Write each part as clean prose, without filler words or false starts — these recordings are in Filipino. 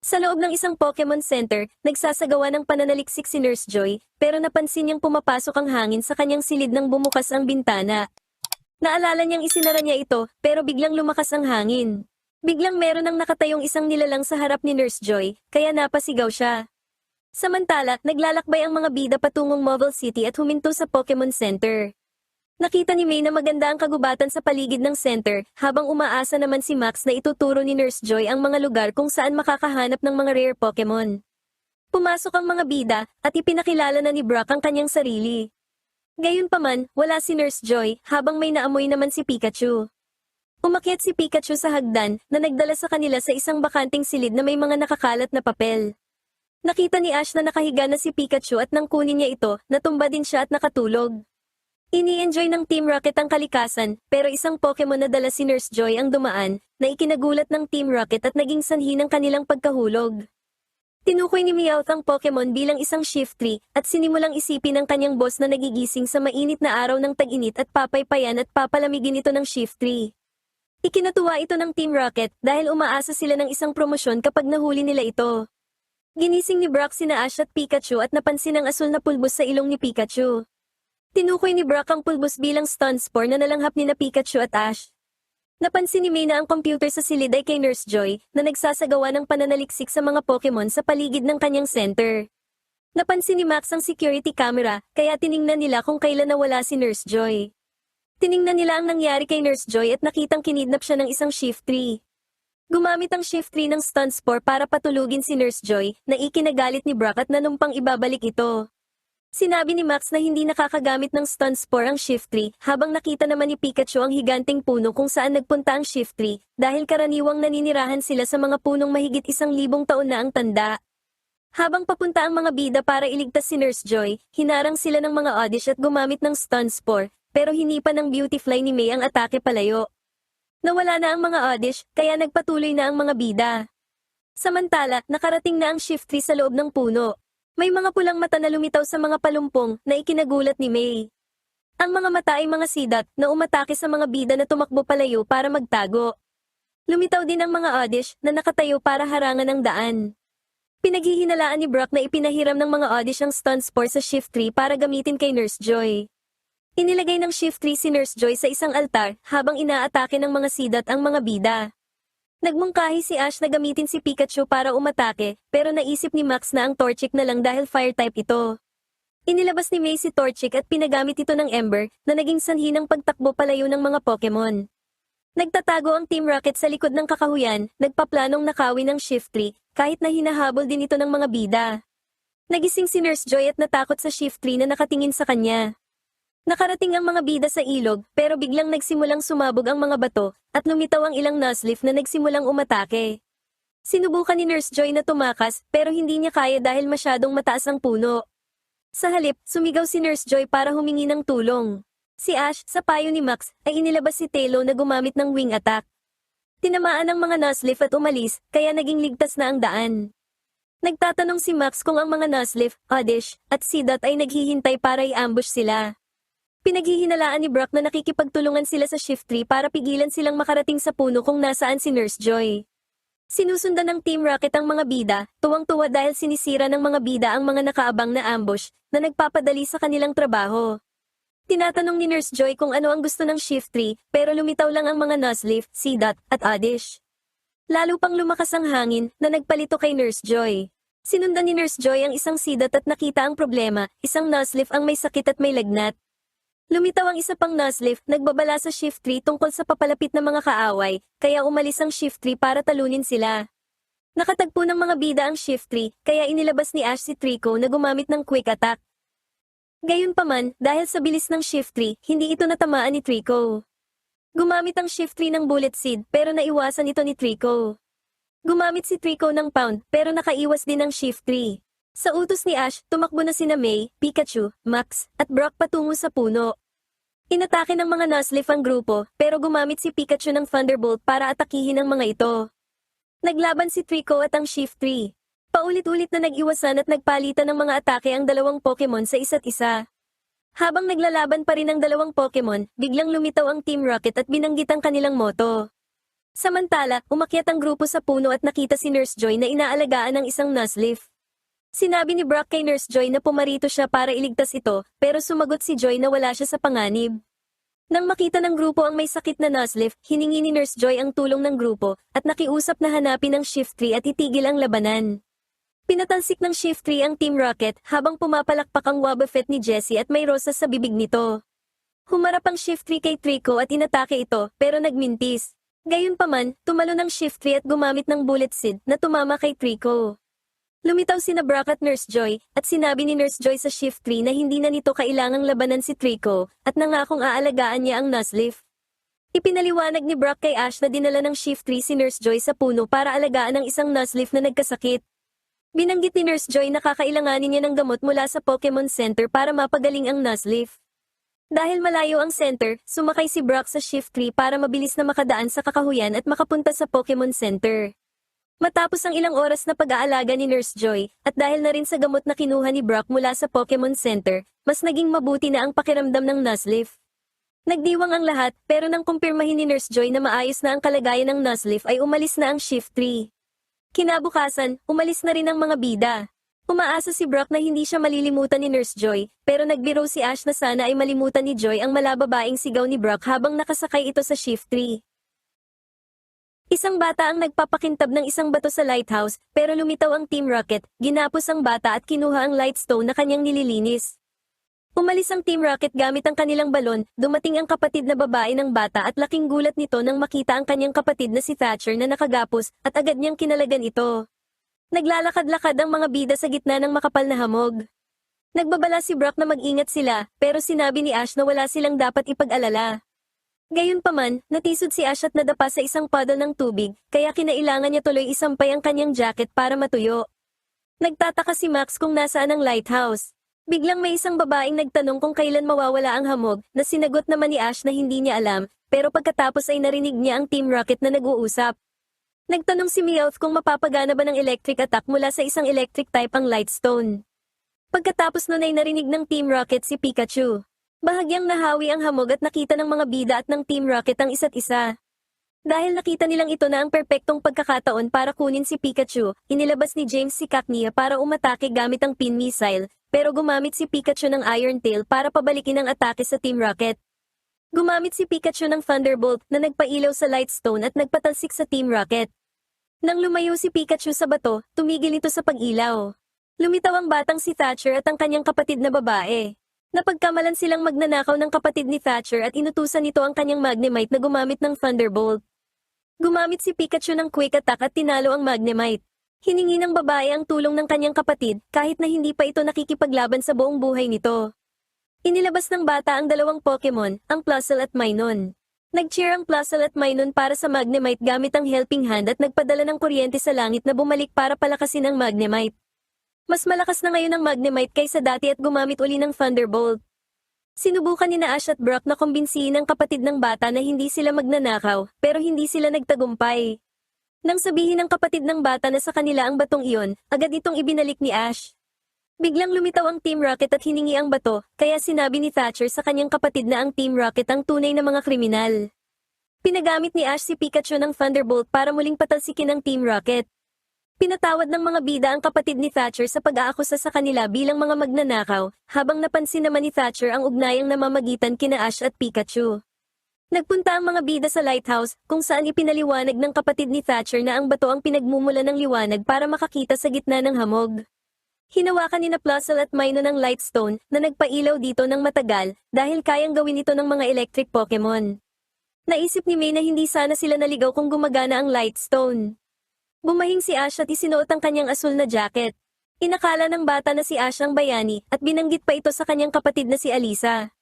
Sa loob ng isang Pokemon Center, nagsasagawa ng pananaliksik si Nurse Joy, pero napansin niyang pumapasok ang hangin sa kanyang silid nang bumukas ang bintana. Naalala niyang isinara niya ito, pero biglang lumakas ang hangin. Biglang meron ang nakatayong isang nilalang sa harap ni Nurse Joy, kaya napasigaw siya. Samantala, naglalakbay ang mga bida patungong Mobile City at huminto sa Pokemon Center. Nakita ni May na maganda ang kagubatan sa paligid ng center, habang umaasa naman si Max na ituturo ni Nurse Joy ang mga lugar kung saan makakahanap ng mga rare Pokemon. Pumasok ang mga bida, at ipinakilala na ni Brock ang kanyang sarili. Gayunpaman, wala si Nurse Joy, habang may naamoy naman si Pikachu. Umakyat si Pikachu sa hagdan, na nagdala sa kanila sa isang bakanting silid na may mga nakakalat na papel. Nakita ni Ash na nakahiga na si Pikachu at nang kunin niya ito, natumba din siya at nakatulog. Ini-enjoy ng Team Rocket ang kalikasan, pero isang Pokemon na dala si Nurse Joy ang dumaan, na ikinagulat ng Team Rocket at naging sanhi ng kanilang pagkahulog. Tinukoy ni Meowth ang Pokemon bilang isang Shiftry, at sinimulang isipin ng kanyang boss na nagigising sa mainit na araw ng tag-init at papaypayan at papalamigin ito ng Shiftry. Ikinatuwa ito ng Team Rocket dahil umaasa sila ng isang promosyon kapag nahuli nila ito. Ginising ni Brock sina Ash at Pikachu at napansin ang asul na pulbos sa ilong ni Pikachu. Tinukoy ni Brock ang pulbos bilang stun spore na nalanghap ni na Pikachu at Ash. Napansin ni May na ang computer sa silid ay kay Nurse Joy, na nagsasagawa ng pananaliksik sa mga Pokemon sa paligid ng kanyang center. Napansin ni Max ang security camera, kaya tiningnan nila kung kailan nawala si Nurse Joy. Tiningnan nila ang nangyari kay Nurse Joy at nakitang kinidnap siya ng isang Shiftry. Gumamit ang Shiftry ng stun spore para patulugin si Nurse Joy, na ikinagalit ni Brock at nanumpang ibabalik ito. Sinabi ni Max na hindi nakakagamit ng stun spore ang Shiftry, habang nakita naman ni Pikachu ang higanting puno kung saan nagpunta ang Shiftry, dahil karaniwang naninirahan sila sa mga punong mahigit 1,000 taon na ang tanda. Habang papunta ang mga bida para iligtas si Nurse Joy, hinarang sila ng mga Oddish at gumamit ng stun spore, pero hinipa ng Beautifly ni May ang atake palayo. Nawala na ang mga Oddish, kaya nagpatuloy na ang mga bida. Samantala, nakarating na ang Shiftry sa loob ng puno. May mga pulang mata na lumitaw sa mga palumpong na ikinagulat ni May. Ang mga mata ay mga sidat na umatake sa mga bida na tumakbo palayo para magtago. Lumitaw din ang mga Oddish na nakatayo para harangan ang daan. Pinaghihinalaan ni Brock na ipinahiram ng mga Oddish ang stun spore sa Shiftry para gamitin kay Nurse Joy. Inilagay ng Shiftry si Nurse Joy sa isang altar habang inaatake ng mga sidat ang mga bida. Nagmungkahi si Ash na gamitin si Pikachu para umatake, pero naisip ni Max na ang Torchic na lang dahil fire-type ito. Inilabas ni May si Torchic at pinagamit ito ng Ember, na naging sanhi ng pagtakbo palayo ng mga Pokemon. Nagtatago ang Team Rocket sa likod ng kakahuyan, nagpaplanong nakawin ng Shiftry, kahit na hinahabol din ito ng mga bida. Nagising si Nurse Joy at natakot sa Shiftry na nakatingin sa kanya. Nakarating ang mga bida sa ilog, pero biglang nagsimulang sumabog ang mga bato, at lumitaw ang ilang Nuzleaf na nagsimulang umatake. Sinubukan ni Nurse Joy na tumakas, pero hindi niya kaya dahil masyadong mataas ang puno. Sa halip, sumigaw si Nurse Joy para humingi ng tulong. Si Ash, sa payo ni Max, ay inilabas si Taillow na gumamit ng wing attack. Tinamaan ang mga Nuzleaf at umalis, kaya naging ligtas na ang daan. Nagtatanong si Max kung ang mga Nuzleaf, Oddish, at Seedot ay naghihintay para i-ambush sila. Pinaghihinalaan ni Brock na nakikipagtulungan sila sa Shiftry para pigilan silang makarating sa puno kung nasaan si Nurse Joy. Sinusundan ng Team Rocket ang mga bida, tuwang-tuwa dahil sinisira ng mga bida ang mga nakaabang na ambush, na nagpapadali sa kanilang trabaho. Tinatanong ni Nurse Joy kung ano ang gusto ng Shiftry, pero lumitaw lang ang mga Nuzleaf, Seedot, at Oddish. Lalo pang lumakas ang hangin, na nagpalito kay Nurse Joy. Sinundan ni Nurse Joy ang isang Seedot at nakita ang problema, isang Nuzleaf ang may sakit at may lagnat. Lumitaw ang isa pang Nuzleaf, nagbabala sa Shiftry tungkol sa papalapit na mga kaaway, kaya umalis ang Shiftry para talunin sila. Nakatagpo ng mga bida ang Shiftry, kaya inilabas ni Ash si Trico na gumamit ng quick attack. Gayunpaman, dahil sa bilis ng Shiftry, hindi ito natamaan ni Trico. Gumamit ang Shiftry ng Bullet Seed, pero naiwasan ito ni Trico. Gumamit si Trico ng Pound, pero nakaiwas din ang Shiftry. Sa utos ni Ash, tumakbo na sina May, Pikachu, Max, at Brock patungo sa puno. Inatake ng mga Nuzleaf ang grupo, pero gumamit si Pikachu ng Thunderbolt para atakihin ang mga ito. Naglaban si Trico at ang Shiftry. Paulit-ulit na nag-iwasan at nagpalitan ng mga atake ang dalawang Pokemon sa isa't isa. Habang naglalaban pa rin ang dalawang Pokemon, biglang lumitaw ang Team Rocket at binanggit ang kanilang motto. Samantala, umakyat ang grupo sa puno at nakita si Nurse Joy na inaalagaan ng isang Nuzleaf. Sinabi ni Brock kay Nurse Joy na pumarito siya para iligtas ito, pero sumagot si Joy na wala siya sa panganib. Nang makita ng grupo ang may sakit na Nuzleaf, hiningi ni Nurse Joy ang tulong ng grupo, at nakiusap na hanapin ang Shift 3 at itigil ang labanan. Pinatalsik ng Shift 3 ang Team Rocket habang pumapalakpak ang Wobbuffet ni Jessie at may rosas sa bibig nito. Humarap ang Shift 3 kay Trico at inatake ito, pero nagmintis. Gayunpaman, tumalo ng Shift 3 at gumamit ng Bullet Seed na tumama kay Trico. Lumitaw sina Brock at Nurse Joy, at sinabi ni Nurse Joy sa Shift 3 na hindi na nito kailangang labanan si Trico, at nangakong aalagaan niya ang Nuzleaf. Ipinaliwanag ni Brock kay Ash na dinala ng Shift 3 si Nurse Joy sa puno para alagaan ang isang Nuzleaf na nagkasakit. Binanggit ni Nurse Joy na kakailanganin niya ng gamot mula sa Pokemon Center para mapagaling ang Nuzleaf. Dahil malayo ang center, sumakay si Brock sa Shift 3 para mabilis na makadaan sa kakahuyan at makapunta sa Pokemon Center. Matapos ang ilang oras na pag-aalaga ni Nurse Joy, at dahil na rin sa gamot na kinuha ni Brock mula sa Pokemon Center, mas naging mabuti na ang pakiramdam ng Nuzleaf. Nagdiwang ang lahat, pero nang kumpirmahin ni Nurse Joy na maayos na ang kalagayan ng Nuzleaf ay umalis na ang Shift 3. Kinabukasan, umalis na rin ang mga bida. Umaasa si Brock na hindi siya malilimutan ni Nurse Joy, pero nagbiro si Ash na sana ay malimutan ni Joy ang malababaing sigaw ni Brock habang nakasakay ito sa Shift 3. Isang bata ang nagpapakintab ng isang bato sa lighthouse, pero lumitaw ang Team Rocket, ginapos ang bata at kinuha ang lightstone na kanyang nililinis. Umalis ang Team Rocket gamit ang kanilang balon, dumating ang kapatid na babae ng bata at laking gulat nito nang makita ang kanyang kapatid na si Thatcher na nakagapos at agad niyang kinalagan ito. Naglalakad-lakad ang mga bida sa gitna ng makapal na hamog. Nagbabala si Brock na mag-ingat sila, pero sinabi ni Ash na wala silang dapat ipag-alala. Gayunpaman, natisod si Ash at nadapa sa isang puddle ng tubig, kaya kinailangan niya tuloy isampay ang kanyang jacket para matuyo. Nagtataka si Max kung nasaan ang lighthouse. Biglang may isang babaeng nagtanong kung kailan mawawala ang hamog, na sinagot naman ni Ash na hindi niya alam, pero pagkatapos ay narinig niya ang Team Rocket na nag-uusap. Nagtanong si Meowth kung mapapagana ba ng electric attack mula sa isang electric type ang Lightstone. Pagkatapos nun ay narinig ng Team Rocket si Pikachu. Bahagyang nahawi ang hamog at nakita ng mga bida at ng Team Rocket ang isa't isa. Dahil nakita nilang ito na ang perpektong pagkakataon para kunin si Pikachu, inilabas ni James si Cacnea para umatake gamit ang Pin Missile, pero gumamit si Pikachu ng Iron Tail para pabalikin ang atake sa Team Rocket. Gumamit si Pikachu ng Thunderbolt na nagpailaw sa Lightstone at nagpatalsik sa Team Rocket. Nang lumayo si Pikachu sa bato, tumigil ito sa pag-ilaw. Lumitaw ang batang si Thatcher at ang kanyang kapatid na babae. Napagkamalan silang magnanakaw ng kapatid ni Thatcher at inutusan nito ang kanyang Magnemite na gumamit ng Thunderbolt. Gumamit si Pikachu ng Quick Attack at tinalo ang Magnemite. Hiningi ng babae ang tulong ng kanyang kapatid kahit na hindi pa ito nakikipaglaban sa buong buhay nito. Inilabas ng bata ang dalawang Pokemon, ang Plusle at Minun. Nag-cheer ang Plusle at Minun para sa Magnemite gamit ang Helping Hand at nagpadala ng kuryente sa langit na bumalik para palakasin ang Magnemite. Mas malakas na ngayon ang Magnemite kaysa dati at gumamit uli ng Thunderbolt. Sinubukan ni Ash at Brock na kumbinsihin ang kapatid ng bata na hindi sila magnanakaw, pero hindi sila nagtagumpay. Nang sabihin ng kapatid ng bata na sa kanila ang batong iyon, agad itong ibinalik ni Ash. Biglang lumitaw ang Team Rocket at hiningi ang bato, kaya sinabi ni Thatcher sa kanyang kapatid na ang Team Rocket ang tunay na mga kriminal. Pinagamit ni Ash si Pikachu ng Thunderbolt para muling patalsikin ang Team Rocket. Pinatawad ng mga bida ang kapatid ni Thatcher sa pag-aakusa sa kanila bilang mga magnanakaw, habang napansin naman ni Thatcher ang ugnayang namamagitan kina Ash at Pikachu. Nagpunta ang mga bida sa lighthouse, kung saan ipinaliwanag ng kapatid ni Thatcher na ang bato ang pinagmumula ng liwanag para makakita sa gitna ng hamog. Hinawakan ni Plusle at Minun ang Lightstone na nagpailaw dito ng matagal dahil kayang gawin ito ng mga electric Pokemon. Naisip ni May na hindi sana sila naligaw kung gumagana ang Lightstone. Bumahing si Ash at isinuot ang kanyang asul na jacket. Inakala ng bata na si Ash ang bayani at binanggit pa ito sa kanyang kapatid na si Alisa.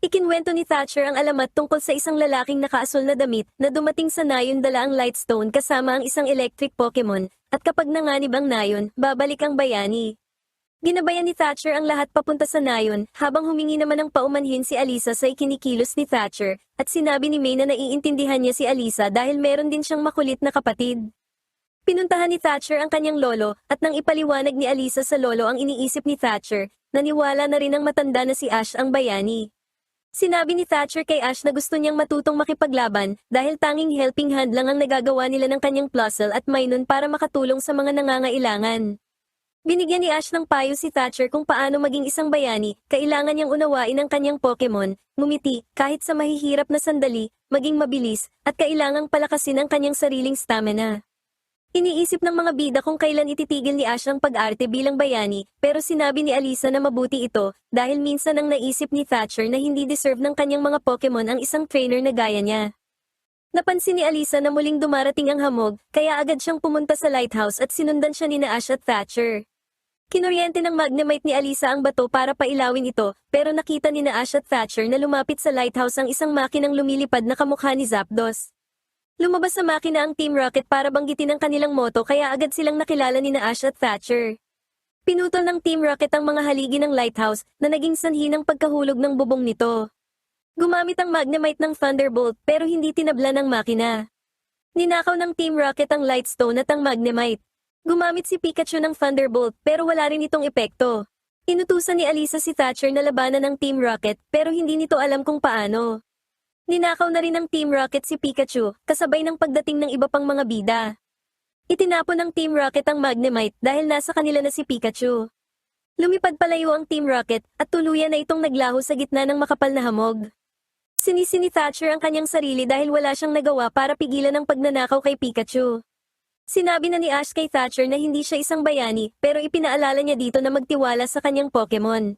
Ikinwento ni Thatcher ang alamat tungkol sa isang lalaking nakaasul na damit na dumating sa Nayon dala ang Lightstone kasama ang isang electric Pokemon at kapag nanganib ang Nayon, babalik ang bayani. Ginabayan ni Thatcher ang lahat papunta sa Nayon habang humingi naman ng paumanhin si Alisa sa ikinikilos ni Thatcher at sinabi ni May na naiintindihan niya si Alisa dahil meron din siyang makulit na kapatid. Pinuntahan ni Thatcher ang kanyang lolo at nang ipaliwanag ni Alisa sa lolo ang iniisip ni Thatcher, naniwala na rin ang matanda na si Ash ang bayani. Sinabi ni Thatcher kay Ash na gusto niyang matutong makipaglaban dahil tanging helping hand lang ang nagagawa nila ng kanyang Plusle at Minun para makatulong sa mga nangangailangan. Binigyan ni Ash ng payo si Thatcher kung paano maging isang bayani, kailangan niyang unawain ang kanyang Pokemon, ngumiti, kahit sa mahihirap na sandali, maging mabilis, at kailangang palakasin ang kanyang sariling stamina. Iniisip ng mga bida kung kailan ititigil ni Ash ang pag-arte bilang bayani, pero sinabi ni Alisa na mabuti ito, dahil minsan ang naisip ni Thatcher na hindi deserve ng kanyang mga Pokemon ang isang trainer na gaya niya. Napansin ni Alisa na muling dumarating ang hamog, kaya agad siyang pumunta sa lighthouse at sinundan siya ni Ash at Thatcher. Kinuryente ng Magnemite ni Alisa ang bato para pailawin ito, pero nakita ni Ash at Thatcher na lumapit sa lighthouse ang isang makinang lumilipad na kamukha ni Zapdos. Lumabas sa makina ang Team Rocket para banggitin ang kanilang moto kaya agad silang nakilala ni Ash at Thatcher. Pinutol ng Team Rocket ang mga haligi ng lighthouse na naging sanhi ng pagkahulog ng bubong nito. Gumamit ang Magnemite ng Thunderbolt pero hindi tinabla ng makina. Ninakaw ng Team Rocket ang Lightstone at ang Magnemite. Gumamit si Pikachu ng Thunderbolt pero wala rin itong epekto. Inutusan ni Alisa si Thatcher na labanan ng Team Rocket pero hindi nito alam kung paano. Ninakaw na rin ng Team Rocket si Pikachu, kasabay ng pagdating ng iba pang mga bida. Itinapon ng Team Rocket ang Magnemite dahil nasa kanila na si Pikachu. Lumipad palayo ang Team Rocket at tuluyan na itong naglaho sa gitna ng makapal na hamog. Sinisi ni Thatcher ang kanyang sarili dahil wala siyang nagawa para pigilan ang pagnanakaw kay Pikachu. Sinabi na ni Ash kay Thatcher na hindi siya isang bayani pero ipinaalala niya dito na magtiwala sa kanyang Pokemon.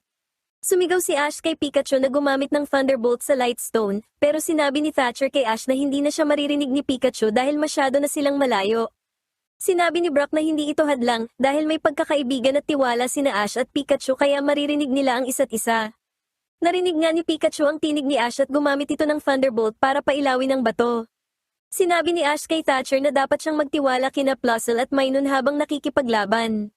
Sumigaw si Ash kay Pikachu na gumamit ng Thunderbolt sa Lightstone, pero sinabi ni Thatcher kay Ash na hindi na siya maririnig ni Pikachu dahil masyado na silang malayo. Sinabi ni Brock na hindi ito hadlang dahil may pagkakaibigan at tiwala sina Ash at Pikachu kaya maririnig nila ang isa't isa. Narinig nga ni Pikachu ang tinig ni Ash at gumamit ito ng Thunderbolt para pailawin ang bato. Sinabi ni Ash kay Thatcher na dapat siyang magtiwala kina Plusle at Minun habang nakikipaglaban.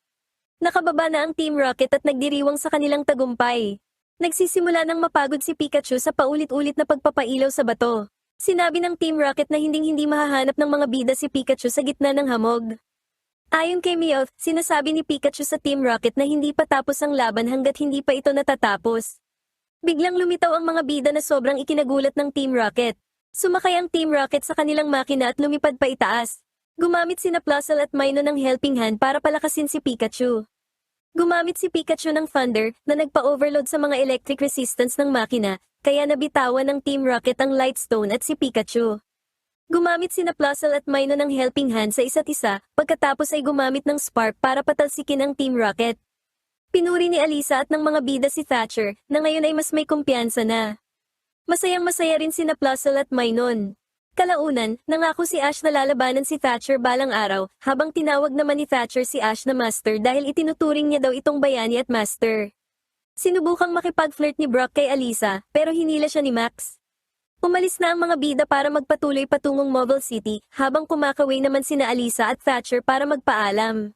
Nakababa na ang Team Rocket at nagdiriwang sa kanilang tagumpay. Nagsisimula ng mapagod si Pikachu sa paulit-ulit na pagpapailaw sa bato. Sinabi ng Team Rocket na hindi mahahanap ng mga bida si Pikachu sa gitna ng hamog. Ayon kay Meowth, sinasabi ni Pikachu sa Team Rocket na hindi pa tapos ang laban hanggat hindi pa ito natatapos. Biglang lumitaw ang mga bida na sobrang ikinagulat ng Team Rocket. Sumakay ang Team Rocket sa kanilang makina at lumipad pa itaas. Gumamit sina Plusle at Minun ng helping hand para palakasin si Pikachu. Gumamit si Pikachu ng Thunder na nagpa-overload sa mga electric resistance ng makina, kaya nabitawan ng Team Rocket ang Lightstone at si Pikachu. Gumamit sina Plusle at Minun ng helping hand sa isa't isa, pagkatapos ay gumamit ng Spark para patalsikin ang Team Rocket. Pinuri ni Alisa at ng mga bida si Thatcher na ngayon ay mas may kumpiyansa na. Masayang-masaya rin sina Plusle at Minun. Kalaunan, nangako si Ash na lalabanan si Thatcher balang araw, habang tinawag naman ni Thatcher si Ash na Master dahil itinuturing niya daw itong bayani at Master. Sinubukang makipag-flirt ni Brock kay Alisa, pero hinila siya ni Max. Umalis na ang mga bida para magpatuloy patungong Mobile City, habang kumakaway naman sina Alisa at Thatcher para magpaalam.